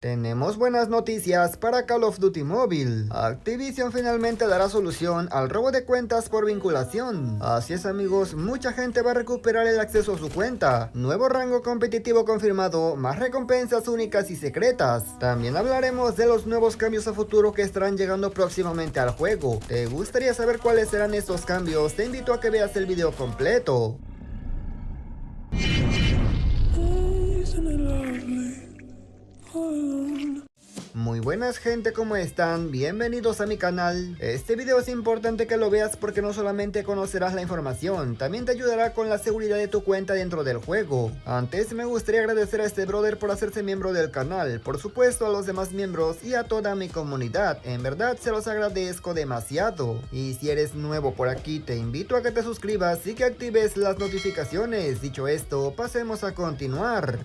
Tenemos buenas noticias para Call of Duty Mobile. Activision finalmente dará solución al robo de cuentas por vinculación. Así es, amigos, mucha gente va a recuperar el acceso a su cuenta. Nuevo rango competitivo confirmado, más recompensas únicas y secretas. También hablaremos de los nuevos cambios a futuro que estarán llegando próximamente al juego. ¿Te gustaría saber cuáles serán estos cambios? Te invito a que veas el video completo. Muy buenas gente, ¿cómo están? Bienvenidos a mi canal. Este video es importante que lo veas porque no solamente conocerás la información, también te ayudará con la seguridad de tu cuenta dentro del juego. Antes me gustaría agradecer a este brother por hacerse miembro del canal, por supuesto a los demás miembros y a toda mi comunidad, en verdad se los agradezco demasiado. Y si eres nuevo por aquí te invito a que te suscribas y que actives las notificaciones. Dicho esto, pasemos a continuar.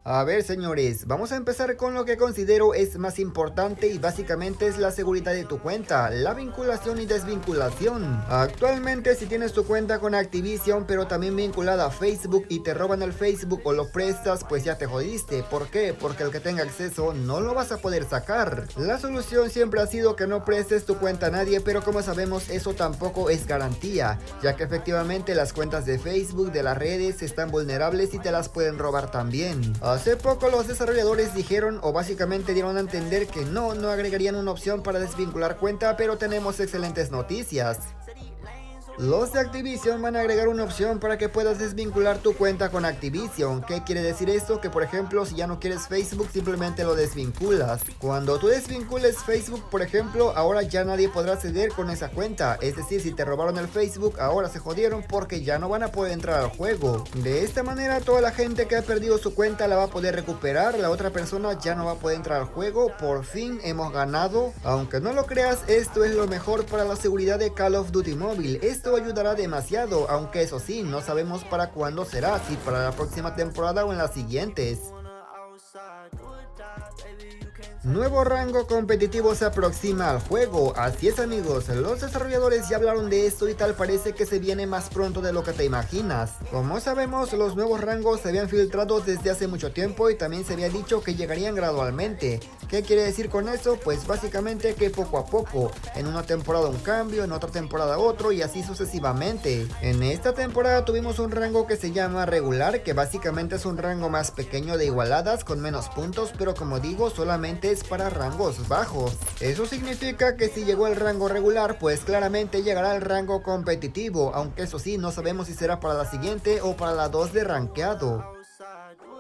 A ver, señores, vamos a empezar con lo que considero es más importante y básicamente es la seguridad de tu cuenta, la vinculación y desvinculación. Actualmente si tienes tu cuenta con Activision pero también vinculada a Facebook y te roban el Facebook o lo prestas, pues ya te jodiste. ¿Por qué? Porque el que tenga acceso no lo vas a poder sacar. La solución siempre ha sido que no prestes tu cuenta a nadie, pero como sabemos eso tampoco es garantía, ya que efectivamente las cuentas de Facebook de las redes están vulnerables y te las pueden robar también. Hace poco los desarrolladores dijeron o básicamente dieron a entender que no agregarían una opción para desvincular cuenta, pero tenemos excelentes noticias. Los de Activision van a agregar una opción para que puedas desvincular tu cuenta con Activision. ¿Qué quiere decir esto? Que por ejemplo si ya no quieres Facebook simplemente lo desvinculas. Cuando tú desvincules Facebook por ejemplo, ahora ya nadie podrá acceder con esa cuenta. Es decir, si te robaron el Facebook ahora se jodieron porque ya no van a poder entrar al juego. De esta manera toda la gente que ha perdido su cuenta la va a poder recuperar. La otra persona ya no va a poder entrar al juego. Por fin hemos ganado. Aunque no lo creas, esto es lo mejor para la seguridad de Call of Duty Mobile. Esto ayudará demasiado, aunque eso sí, no sabemos para cuándo será, si para la próxima temporada o en las siguientes. Nuevo rango competitivo se aproxima al juego. Así es, amigos, los desarrolladores ya hablaron de esto y tal parece que se viene más pronto de lo que te imaginas. Como sabemos, los nuevos rangos se habían filtrado desde hace mucho tiempo y también se había dicho que llegarían gradualmente. ¿Qué quiere decir con eso? Pues básicamente que poco a poco, en una temporada un cambio, en otra temporada otro y así sucesivamente. En esta temporada tuvimos un rango que se llama regular, que básicamente es un rango más pequeño de igualadas con menos puntos, pero como digo, solamente es para rangos bajos. Eso significa que si llegó el rango regular, pues claramente llegará el rango competitivo, aunque eso sí, no sabemos si será para la siguiente o para la 2 de rankeado.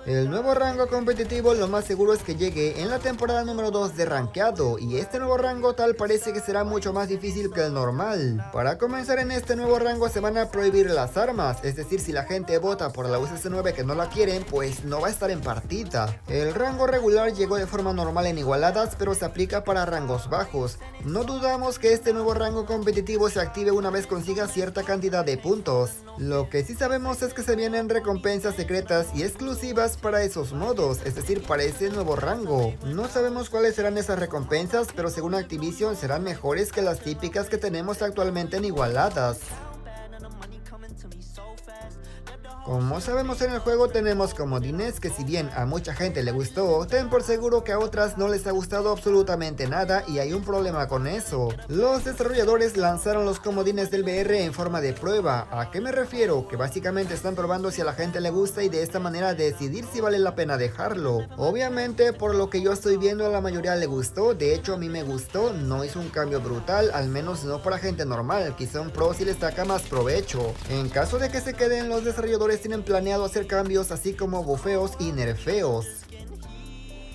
El nuevo rango competitivo lo más seguro es que llegue en la temporada número 2 de rankeado, y este nuevo rango tal parece que será mucho más difícil que el normal. Para comenzar en este nuevo rango se van a prohibir las armas, es decir, si la gente vota por la UCC9 que no la quieren, pues no va a estar en partida. El rango regular llegó de forma normal en igualadas, pero se aplica para rangos bajos. No dudamos que este nuevo rango competitivo se active una vez consiga cierta cantidad de puntos. Lo que sí sabemos es que se vienen recompensas secretas y exclusivas para esos modos, es decir, para ese nuevo rango. No sabemos cuáles serán esas recompensas, pero según Activision serán mejores que las típicas que tenemos actualmente en igualadas. Como sabemos, en el juego tenemos comodines que si bien a mucha gente le gustó, ten por seguro que a otras no les ha gustado absolutamente nada y hay un problema con eso. Los desarrolladores lanzaron los comodines del VR en forma de prueba. ¿A qué me refiero? Que básicamente están probando si a la gente le gusta y de esta manera decidir si vale la pena dejarlo. Obviamente por lo que yo estoy viendo a la mayoría le gustó, de hecho a mí me gustó, no es un cambio brutal, al menos no para gente normal, quizá un pro si les saca más provecho. En caso de que se queden, los desarrolladores tienen planeado hacer cambios así como bufeos y nerfeos.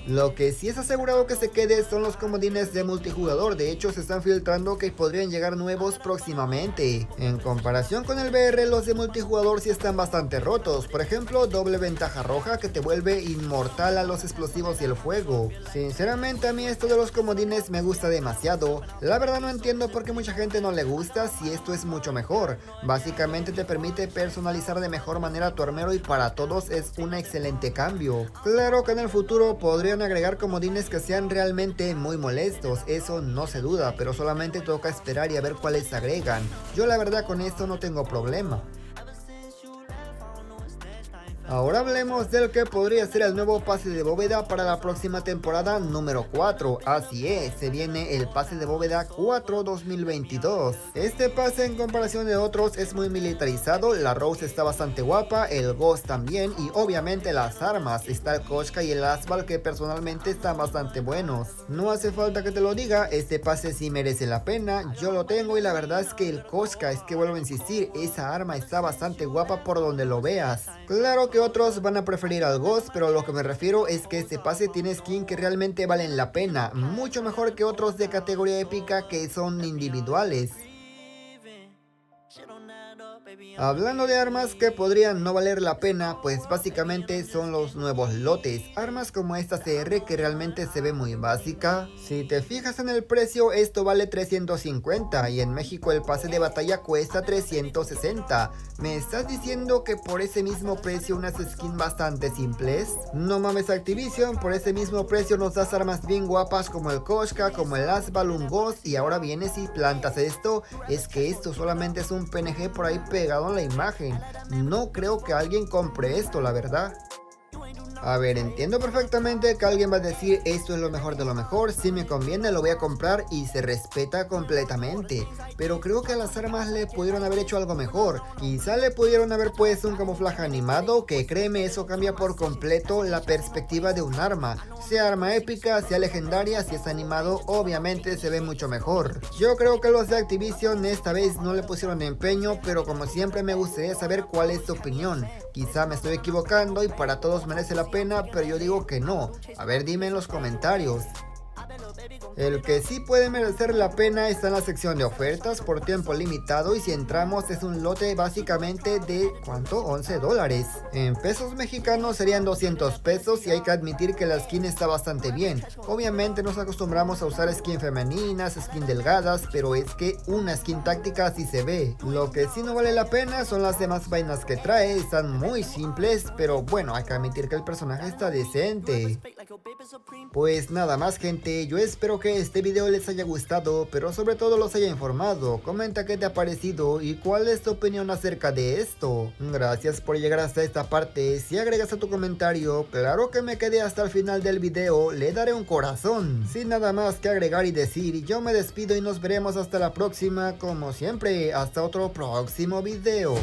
Lo que sí es asegurado que se quede son los comodines de multijugador. De hecho se están filtrando que podrían llegar nuevos próximamente. En comparación con el VR, los de multijugador sí están bastante rotos. Por ejemplo, doble ventaja roja que te vuelve inmortal a los explosivos y el fuego. Sinceramente a mí esto de los comodines me gusta demasiado. La verdad no entiendo por qué mucha gente no le gusta si esto es mucho mejor. Básicamente te permite personalizar de mejor manera tu armero y para todos es un excelente cambio. Claro que en el futuro podría agregar comodines que sean realmente muy molestos, eso no se duda, pero solamente toca esperar y a ver cuáles agregan. Yo la verdad con esto no tengo problema. Ahora hablemos del que podría ser el nuevo pase de bóveda para la próxima temporada número 4. Así es, se viene el pase de bóveda 4 2022. Este pase en comparación de otros es muy militarizado, la Rose está bastante guapa, el Ghost también y obviamente las armas, está el Koshka y el Asval que personalmente están bastante buenos. No hace falta que te lo diga, este pase sí merece la pena, yo lo tengo y la verdad es que el Koshka, es que vuelvo a insistir, esa arma está bastante guapa por donde lo veas. Claro que otros van a preferir al Ghost, pero lo que me refiero es que este pase tiene skin que realmente valen la pena, mucho mejor que otros de categoría épica que son individuales. Hablando de armas que podrían no valer la pena, pues básicamente son los nuevos lotes, armas como esta CR que realmente se ve muy básica. Si te fijas en el precio, esto vale 350 y en México el pase de batalla cuesta 360. ¿Me estás diciendo que por ese mismo precio unas skins bastante simples? No mames Activision, por ese mismo precio nos das armas bien guapas como el Koshka, como el Asval, un Ghost y ahora vienes y plantas esto. Es que esto solamente es un PNG por ahí pegado en la imagen. No creo que alguien compre esto, la verdad. A ver, entiendo perfectamente que alguien va a decir esto es lo mejor de lo mejor, si me conviene lo voy a comprar y se respeta completamente, pero creo que a las armas le pudieron haber hecho algo mejor, quizá le pudieron haber puesto un camuflaje animado, que créeme eso cambia por completo la perspectiva de un arma, sea arma épica, sea legendaria, si es animado obviamente se ve mucho mejor. Yo creo que los de Activision esta vez no le pusieron empeño, pero como siempre me gustaría saber cuál es tu opinión, quizá me estoy equivocando y para todos merece la pena, pero yo digo que no. A ver, dime en los comentarios. El que sí puede merecer la pena está en la sección de ofertas por tiempo limitado y si entramos es un lote básicamente de ¿cuánto? $11. En pesos mexicanos serían 200 pesos y hay que admitir que la skin está bastante bien. Obviamente nos acostumbramos a usar skin femeninas, skin delgadas, pero es que una skin táctica sí se ve. Lo que sí no vale la pena son las demás vainas que trae, están muy simples, pero bueno, hay que admitir que el personaje está decente. Pues nada más gente, yo espero que este video les haya gustado, pero sobre todo los haya informado. Comenta qué te ha parecido y cuál es tu opinión acerca de esto. Gracias por llegar hasta esta parte, si agregas a tu comentario, claro que me quedé hasta el final del video, le daré un corazón. Sin nada más que agregar y decir, yo me despido y nos veremos hasta la próxima, como siempre, hasta otro próximo video.